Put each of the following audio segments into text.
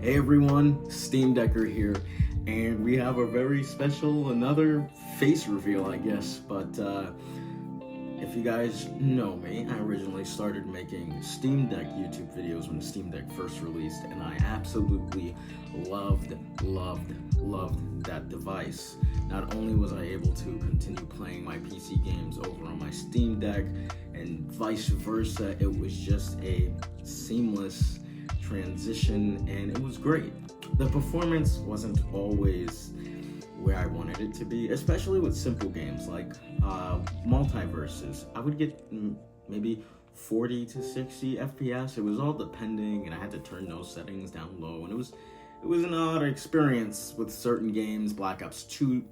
Hey everyone, Steam Decker here, and we have a very special, another face reveal, I guess. But if you guys know me, I originally started making Steam Deck YouTube videos when the Steam Deck first released, and I absolutely loved that device. Not only was I able to continue playing my PC games over on my Steam Deck, and vice versa, it was just a seamless transition, and it was great. The performance wasn't always where I wanted it to be, especially with simple games like multiverses. I would get maybe 40 to 60 FPS. It was all depending, and I had to turn those settings down low, and it was an odd experience with certain games. Black Ops 2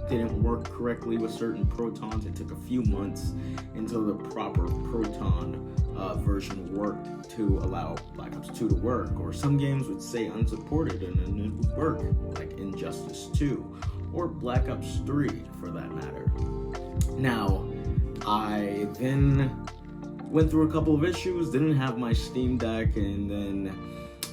didn't work correctly with certain protons. It took a few months until the proper proton version worked to allow Black Ops 2 to work, or some games would say unsupported and then it would work, like Injustice 2 or Black Ops 3 for that matter. Now, I then went through a couple of issues, didn't have my Steam Deck, and then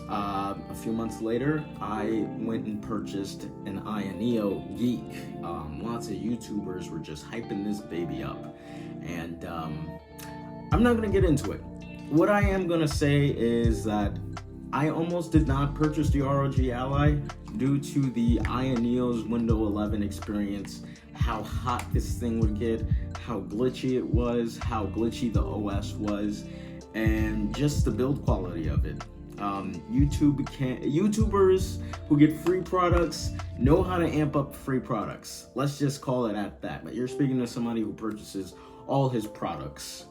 a few months later, I went and purchased an Neo Geek. Lots of YouTubers were just hyping this baby up, and I'm not gonna get into it. What I am gonna say is that I almost did not purchase the ROG Ally due to the Neo's Windows 11 experience, how hot this thing would get, how glitchy it was, how glitchy the OS was, and just the build quality of it. YouTubers who get free products know how to amp up free products. Let's just call it at that. But you're speaking to somebody who purchases all his products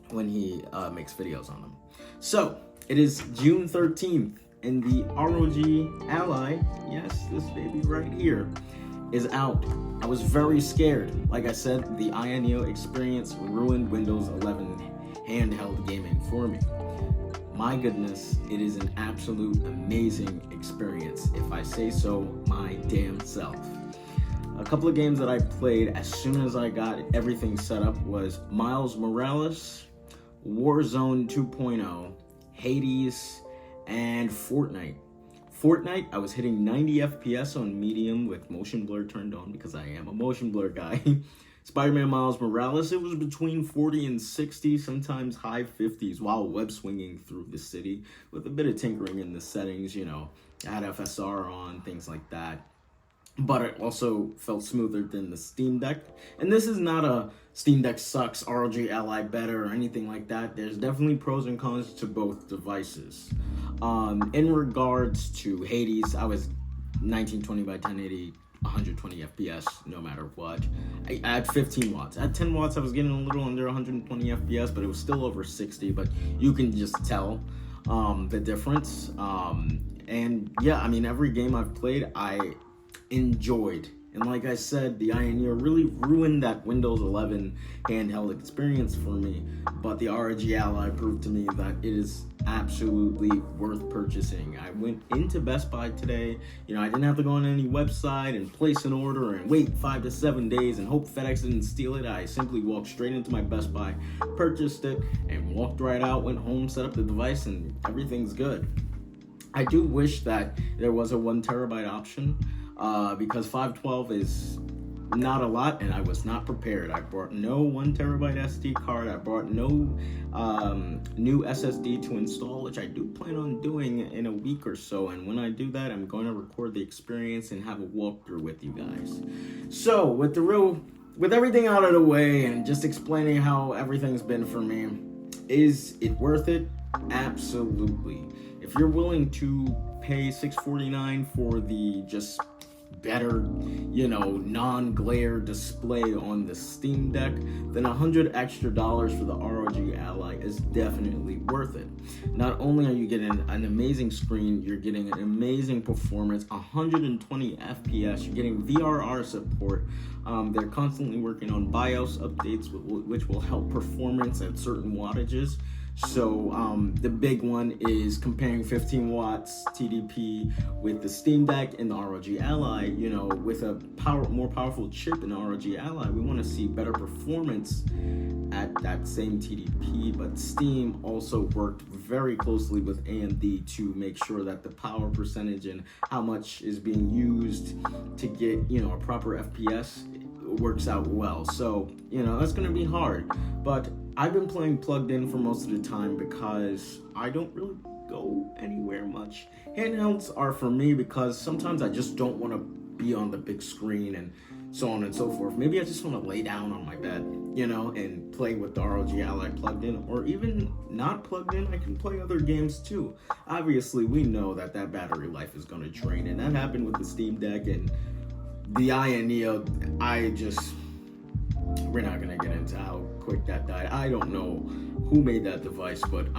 when he makes videos on them. So it is June 13th, and the ROG Ally, yes, this baby right here, is out. I was very scared. Like I said, the Neo experience ruined Windows 11 handheld gaming for me. My goodness, it is an absolute amazing experience, if I say so my damn self. A couple of games that I played as soon as I got everything set up was Miles Morales, Warzone 2.0, Hades, and Fortnite. Fortnite, I was hitting 90 FPS on medium with motion blur turned on because I am a motion blur guy. Spider-Man Miles Morales, it was between 40 and 60, sometimes high 50s, while web swinging through the city with a bit of tinkering in the settings, I had FSR on, things like that. But it also felt smoother than the Steam Deck. And this is not a Steam Deck sucks, ROG Ally better, or anything like that. There's definitely pros and cons to both devices. In regards to Hades, I was 1920 by 1080, 120 FPS no matter what. I had 15 watts. At 10 watts, I was getting a little under 120 FPS, but it was still over 60. But you can just tell the difference. And yeah, I mean, every game I've played, I enjoyed. And like I said, the Neo really ruined that Windows 11 handheld experience for me. But the ROG Ally proved to me that it is absolutely worth purchasing. I went into Best Buy today. I didn't have to go on any website and place an order and wait 5 to 7 days and hope FedEx didn't steal it. I simply walked straight into my Best Buy, purchased it, and walked right out, went home, set up the device, and everything's good. I do wish that there was a 1 terabyte option. Because 512 is not a lot, and I was not prepared. I brought no 1 terabyte SD card. I brought no new SSD to install, which I do plan on doing in a week or so. And when I do that, I'm going to record the experience and have a walkthrough with you guys. So with everything out of the way and just explaining how everything's been for me, is it worth it? Absolutely. If you're willing to pay $649 for the just better, non-glare display on the Steam Deck, then $100 extra for the ROG Ally is definitely worth it. Not only are you getting an amazing screen, you're getting an amazing performance, 120 FPS, you're getting VRR support. They're constantly working on BIOS updates, which will help performance at certain wattages. So the big one is comparing 15 watts TDP with the Steam Deck and the ROG Ally. You know, with a more powerful chip in the ROG Ally, we want to see better performance at that same TDP. But Steam also worked very closely with AMD to make sure that the power percentage and how much is being used to get, you know, a proper FPS works out well. So, you know, that's going to be hard. But I've been playing plugged in for most of the time because I don't really go anywhere much. Handhelds are for me because sometimes I just don't want to be on the big screen and so on and so forth. Maybe I just want to lay down on my bed, you know, and play with the ROG Ally plugged in, or even not plugged in. I can play other games too. Obviously, we know that battery life is going to drain, and that happened with the Steam Deck and the Aya Neo. We're not gonna get into how quick that died. I don't know who made that device, but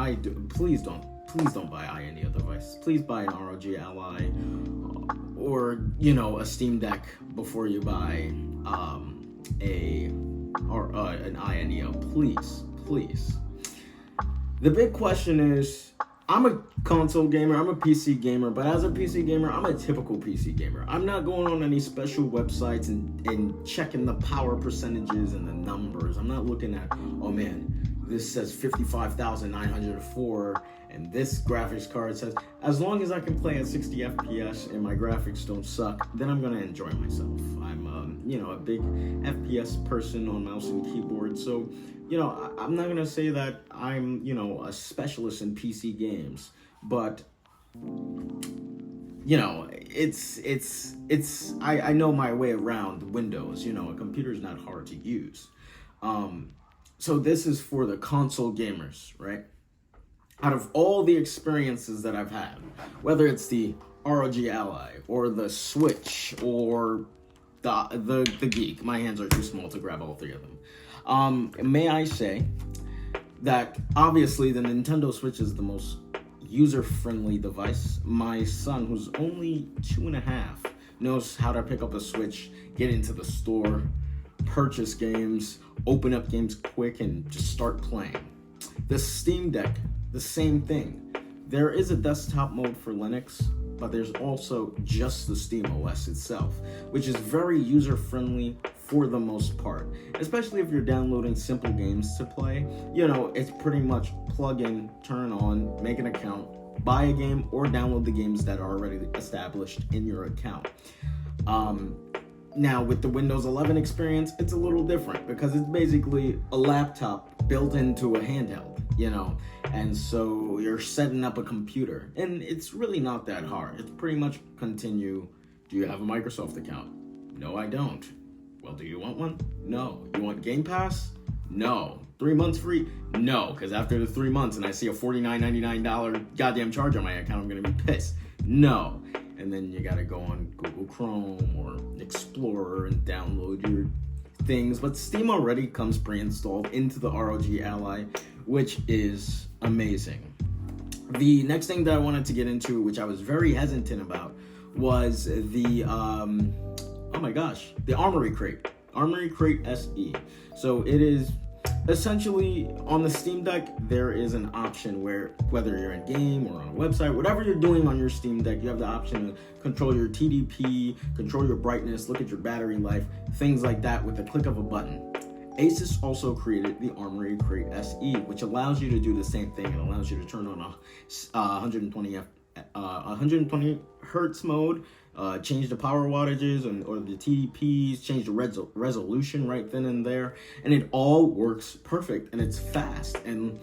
please don't buy Aya Neo device. Please buy an ROG Ally or, you know, a Steam Deck before you buy an Aya Neo. Please. The big question is, I'm a console gamer, I'm a PC gamer, but as a PC gamer, I'm a typical PC gamer. I'm not going on any special websites and checking the power percentages and the numbers. I'm not looking at, oh man, this says 55,904 and this graphics card says, as long as I can play at 60 FPS and my graphics don't suck, then I'm gonna enjoy myself. I'm, you know, a big FPS person on mouse and keyboard, so, you know, I'm not gonna say that I'm, you know, a specialist in PC games, but, you know, I know my way around Windows. You know, a computer's not hard to use. So this is for the console gamers, right? Out of all the experiences that I've had, whether it's the ROG Ally or the Switch or the Geek, my hands are too small to grab all three of them. May I say that obviously the Nintendo Switch is the most user-friendly device. My son, who's only 2.5, knows how to pick up a Switch, get into the store, purchase games, open up games quick, and just start playing. The Steam Deck, the same thing. There is a desktop mode for Linux, but there's also just the Steam OS itself, which is very user-friendly for the most part, especially if you're downloading simple games to play. You know, it's pretty much plug in, turn on, make an account, buy a game, or download the games that are already established in your account. Now, with the Windows 11 experience, it's a little different because it's basically a laptop built into a handheld, you know, and so you're setting up a computer, and it's really not that hard. It's pretty much continue. Do you have a Microsoft account? No, I don't. Well, do you want one? No. You want Game Pass? No. 3 months free? No, because after the 3 months and I see a $49.99 goddamn charge on my account, I'm going to be pissed. No. And then you got to go on Google Chrome or Explorer and download your things. But Steam already comes pre-installed into the ROG Ally, which is amazing. The next thing that I wanted to get into, which I was very hesitant about, was the the Armory Crate SE. So it is essentially on the Steam Deck. There is an option where, whether you're in game or on a website, whatever you're doing on your Steam Deck, you have the option to control your TDP, control your brightness, look at your battery life, things like that with the click of a button. Asus also created the Armory Crate SE, which allows you to do the same thing. It allows you to turn on a 120 hertz mode, change the power wattages or the TDPs, change the resolution right then and there, and it all works perfect, and it's fast. And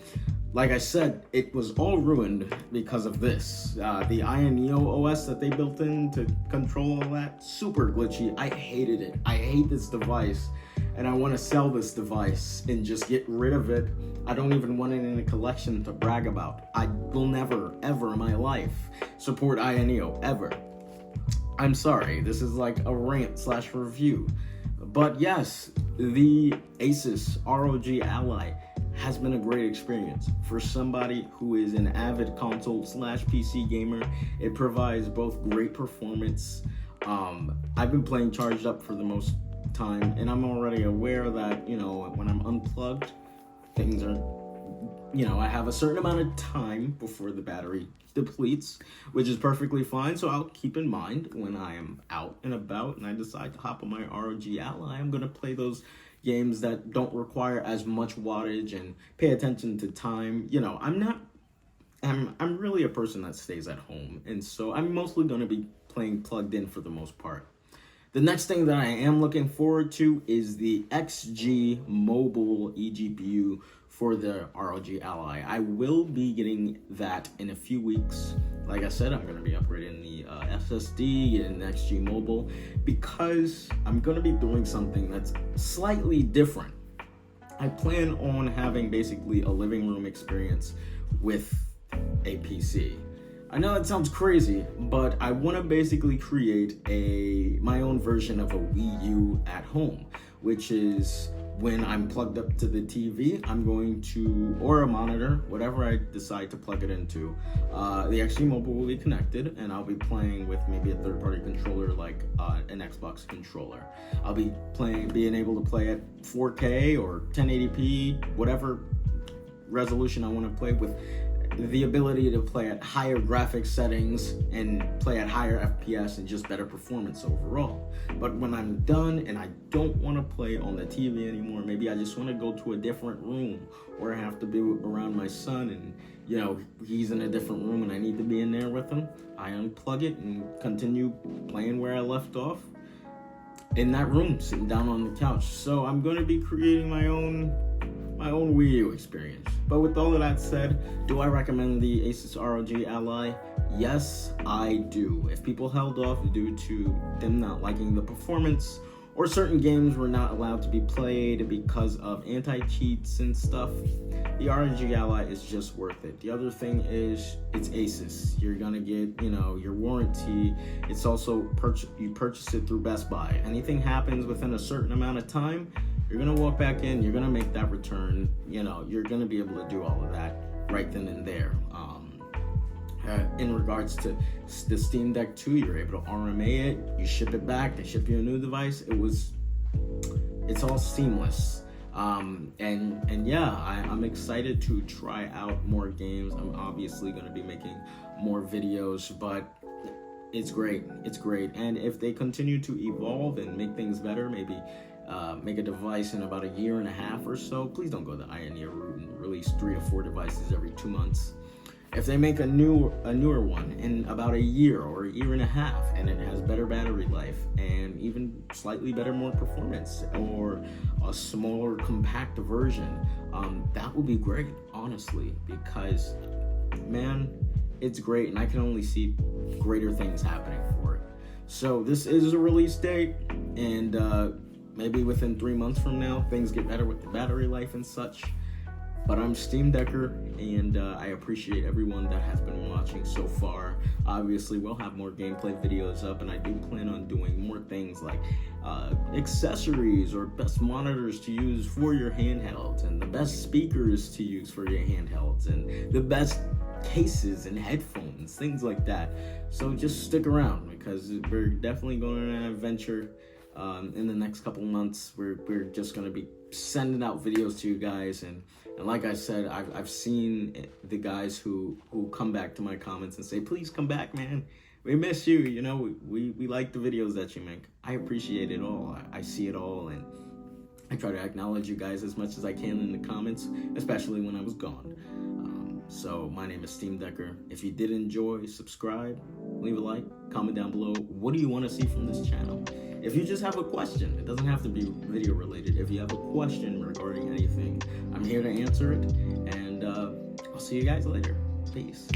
like I said, it was all ruined because of this. The Aya Neo OS that they built in to control all that, super glitchy. I hated it. I hate this device, and I want to sell this device and just get rid of it. I don't even want it in a collection to brag about. I will never, ever in my life support Aya Neo, ever. I'm sorry, this is like a rant/review. But yes, the Asus ROG Ally has been a great experience. For somebody who is an avid console/PC gamer, it provides both great performance. I've been playing charged up for the most time, and I'm already aware that, you know, when I'm unplugged, things are I have a certain amount of time before the battery depletes, which is perfectly fine. So I'll keep in mind when I am out and about and I decide to hop on my ROG Ally, I'm going to play those games that don't require as much wattage and pay attention to time. I'm really a person that stays at home, and so I'm mostly going to be playing plugged in for the most part. The next thing that I am looking forward to is the XG mobile eGPU for the ROG Ally. I will be getting that in a few weeks. Like I said, I'm going to be upgrading the SSD and XG mobile because I'm going to be doing something that's slightly different. I plan on having basically a living room experience with a PC. I know that sounds crazy, but I want to basically create my own version of a Wii U at home, which is when I'm plugged up to the TV, I'm going to, or a monitor, whatever I decide to plug it into, the XG Mobile will be connected, and I'll be playing with maybe a third-party controller like an Xbox controller. I'll be being able to play at 4K or 1080p, whatever resolution I want to play with, the ability to play at higher graphics settings and play at higher FPS and just better performance overall. But when I'm done and I don't want to play on the TV anymore, maybe I just want to go to a different room, or I have to be around my son and he's in a different room and I need to be in there with him, I unplug it and continue playing where I left off in that room, sitting down on the couch. So I'm going to be creating my own Wii U experience. But with all of that said, do I recommend the Asus ROG Ally? Yes, I do. If people held off due to them not liking the performance, or certain games were not allowed to be played because of anti-cheats and stuff, the ROG Ally is just worth it. The other thing is, it's Asus. You're gonna get, your warranty. It's also you purchase it through Best Buy. Anything happens within a certain amount of time, you're gonna walk back in, you're gonna make that return, you're gonna be able to do all of that right then and there. In regards to the Steam Deck 2, you're able to RMA it, you ship it back, they ship you a new device. It's all seamless. I'm excited to try out more games. I'm obviously gonna be making more videos, but it's great. And if they continue to evolve and make things better, maybe make a device in about a year and a half or so. Please don't go the Ioneer route and release 3 or 4 devices every 2 months. If they make a newer one in about a year or a year and a half, and it has better battery life and even slightly more performance, or a smaller compact version, that would be great, honestly, because man, it's great, and I can only see greater things happening for it. So this is a release date, and maybe within 3 months from now, things get better with the battery life and such. But I'm Steam Decker, and I appreciate everyone that has been watching so far. Obviously, we'll have more gameplay videos up, and I do plan on doing more things like accessories or best monitors to use for your handhelds, and the best speakers to use for your handhelds, and the best cases and headphones, things like that. So just stick around, because we're definitely going on an adventure in the next couple months. We're just going to be sending out videos to you guys, and like I said, I've seen the guys who come back to my comments and say, please come back, man, we miss you, we like the videos that you make. I appreciate it all. I see it all, and I try to acknowledge you guys as much as I can in the comments, especially when I was gone. So my name is Steam Decker. If you did enjoy, subscribe, leave a like, comment down below. What do you want to see from this channel? If you just have a question, it doesn't have to be video related. If you have a question regarding anything, I'm here to answer it. And I'll see you guys later. Peace.